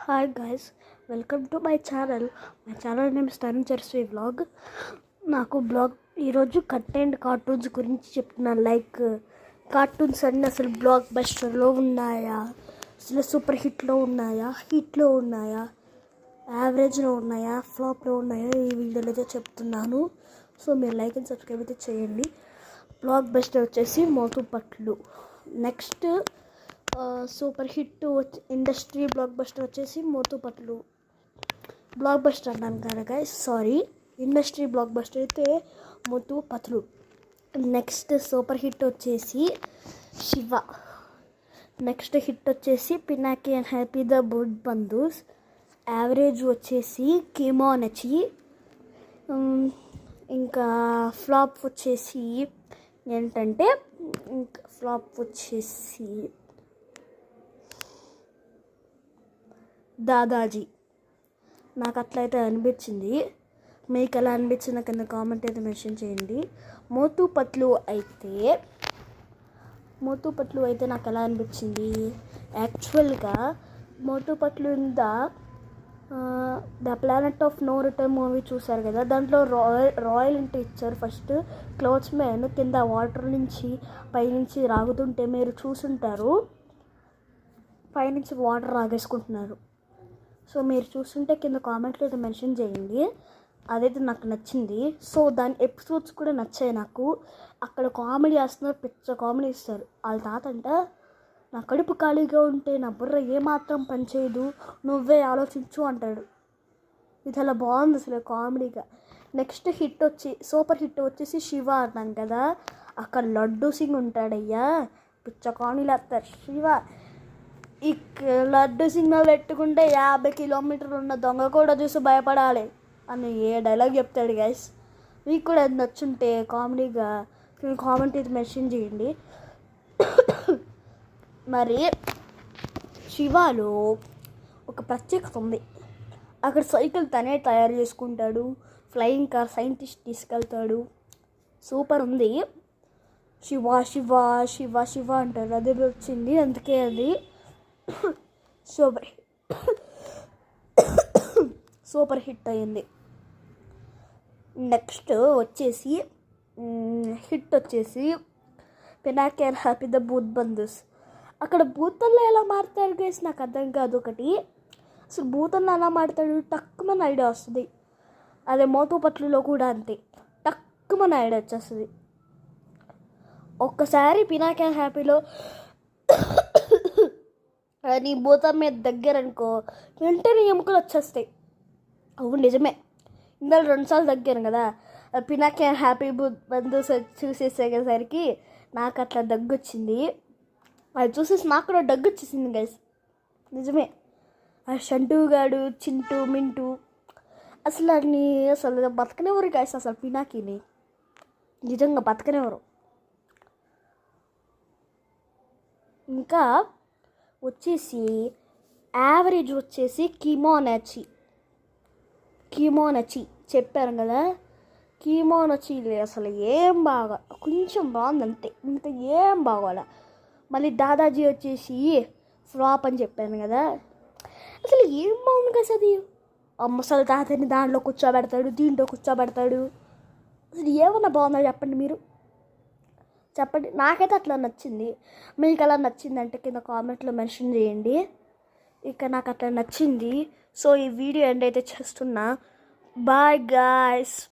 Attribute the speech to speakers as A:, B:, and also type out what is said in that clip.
A: Hi guys, welcome to my channel. My channel name is Tarun చర్స్వి vlog. నాకు blog ఈరోజు content cartoons గురించి చెప్తున్నాను. లైక్ కార్టూన్స్ అన్నీ అసలు బ్లాక్ బస్టర్లో ఉన్నాయా, అసలు సూపర్ హిట్లో ఉన్నాయా, హిట్లో ఉన్నాయా, యావరేజ్లో ఉన్నాయా, ఫ్లాప్లో ఉన్నాయా, ఈ వీడియోలో అయితే చెప్తున్నాను. సో మీరు లైక్ అండ్ సబ్స్క్రైబ్ అయితే చేయండి. బ్లాక్ బస్టర్ వచ్చేసి Motu Patlu. Next super hit industry blockbuster వచ్చేసి మోటు పట్లు. బ్లాక్ బస్టర్ అన్నాను కదా guys, sorry, industry blockbuster అయితే Motu Patlu. Next super hit వచ్చేసి శివ. నెక్స్ట్ హిట్ వచ్చేసి Pinaki and happy the Bhoot Bandhus. Average వచ్చేసి కిమోనచి. ఇంకా ఫ్లాప్ వచ్చేసి ఏంటంటే దాదాజీ. నాకు అట్లయితే అనిపించింది. మీకు ఎలా అనిపించింది కింద కామెంట్ అయితే మెన్షన్ చేయండి. మోటు పట్లు అయితే నాకు ఎలా అనిపించింది, యాక్చువల్గా Motu Patlu the planet of no return movie చూసారు కదా, దాంట్లో రాయల్ ఎంట్రీ ఇచ్చారు. ఫస్ట్ క్లోత్స్ మ్యాన్ కింద వాటర్ నుంచి పైనుంచి రాగుతుంటే మీరు చూసుంటారు, పైనుంచి వాటర్ రాగేసుకుంటున్నారు. సో మీరు చూస్తుంటే కింద కామెంట్లో అయితే మెన్షన్ చేయండి. అదైతే నాకు నచ్చింది. సో దాని ఎపిసోడ్స్ కూడా నచ్చాయి నాకు. అక్కడ కామెడీ వేస్తున్నారు, పిచ్చ కామెడీ ఇస్తారు. వాళ్ళ తాత అంట, నా కడుపు ఖాళీగా ఉంటే నా బుర్ర ఏమాత్రం పనిచేయదు, నువ్వే ఆలోచించు అంటాడు. ఇది అలా బాగుంది అసలు కామెడీగా. నెక్స్ట్ సూపర్ హిట్ వచ్చేసి శివ అన్నాను కదా, అక్కడ లడ్డూ సింగ్ ఉంటాడయ్యా, పిచ్చ కామెడీలు వేస్తారు. శివ లడ్డు సినిమా పెట్టుకుంటే 50 కిలోమీటర్లు ఉన్న దొంగ కూడా చూసి భయపడాలి అని ఏ డైలాగ్ చెప్తాడు గైస్. మీకు కూడా అది నచ్చుంటే కామెడీగా కామెంట్ అయితే మెన్షన్ చేయండి. మరి శివాలో ఒక ప్రత్యేకత ఉంది. అక్కడ సైకిల్ తనే తయారు చేసుకుంటాడు, ఫ్లయింగ్ కార్ సైంటిస్ట్ తీసుకెళ్తాడు, సూపర్ ఉంది. శివ శివ శివ శివ అంటారు, అదే వచ్చింది, అందుకే అది సూపర్ హిట్ అయింది. నెక్స్ట్ వచ్చేసి హిట్ వచ్చేసి Pinaki and happy the Bhoot Bandhus. అక్కడ భూతల్లో ఎలా మారుతాడు గైస్ నాకు అర్థం కాదు. ఒకటి అసలు భూతల్లో ఎలా మారుతాడు, టక్కుమని ఐడియా వస్తుంది. అదే మోటు పట్లులో కూడా అంతే, టక్కుమని ఐడియా వచ్చేస్తుంది. ఒక్కసారి పినాకీ అండ్ హ్యాపీలో నీ భూతం మీద దగ్గర అనుకో, వెంటనే ఎముకలు వచ్చేస్తాయి. అవును నిజమే, ఇందులో 2 సార్లు దగ్గర కదా. పినాకీ అండ్ హ్యాపీ బంధుస్ చూసేసరికి నాకు అట్లా దగ్గు వచ్చింది. అది చూసేసి నాకు కూడా దగ్గు వచ్చేసింది గైస్, నిజమే. ఆ షంటూ గాడు, చింటూ, మింటూ అసలు బతకనివ్వరు గైస్. అసలు పినాకీని నిజంగా బతకనివ్వరు. ఇంకా వచ్చేసి యావరేజ్ వచ్చేసి కిమోనచి చెప్పారు కదా, కిమోనచి అసలు ఏం బాగా, కొంచెం బాగుంది అంతే, ఇంత ఏం బాగోలే. మళ్ళీ దాదాజీ వచ్చేసి ఫ్లాప్ అని చెప్పాను కదా, అసలు ఏం బాగుంది కదా అది. ముసలి తాతని దాంట్లో కూర్చోబెడతాడు, దీంట్లో కూర్చోబెడతాడు, అసలు ఏమన్నా బాగుందో చెప్పండి మీరు, చెప్పండి. నాకైతే అట్లా నచ్చింది. మీకు అలా నచ్చిందంటే కింద కామెంట్లో మెన్షన్ చేయండి. ఇక నాకు అట్లా నచ్చింది. సో ఈ వీడియో ఎండ్ అయితే చేస్తున్నా. Bye guys.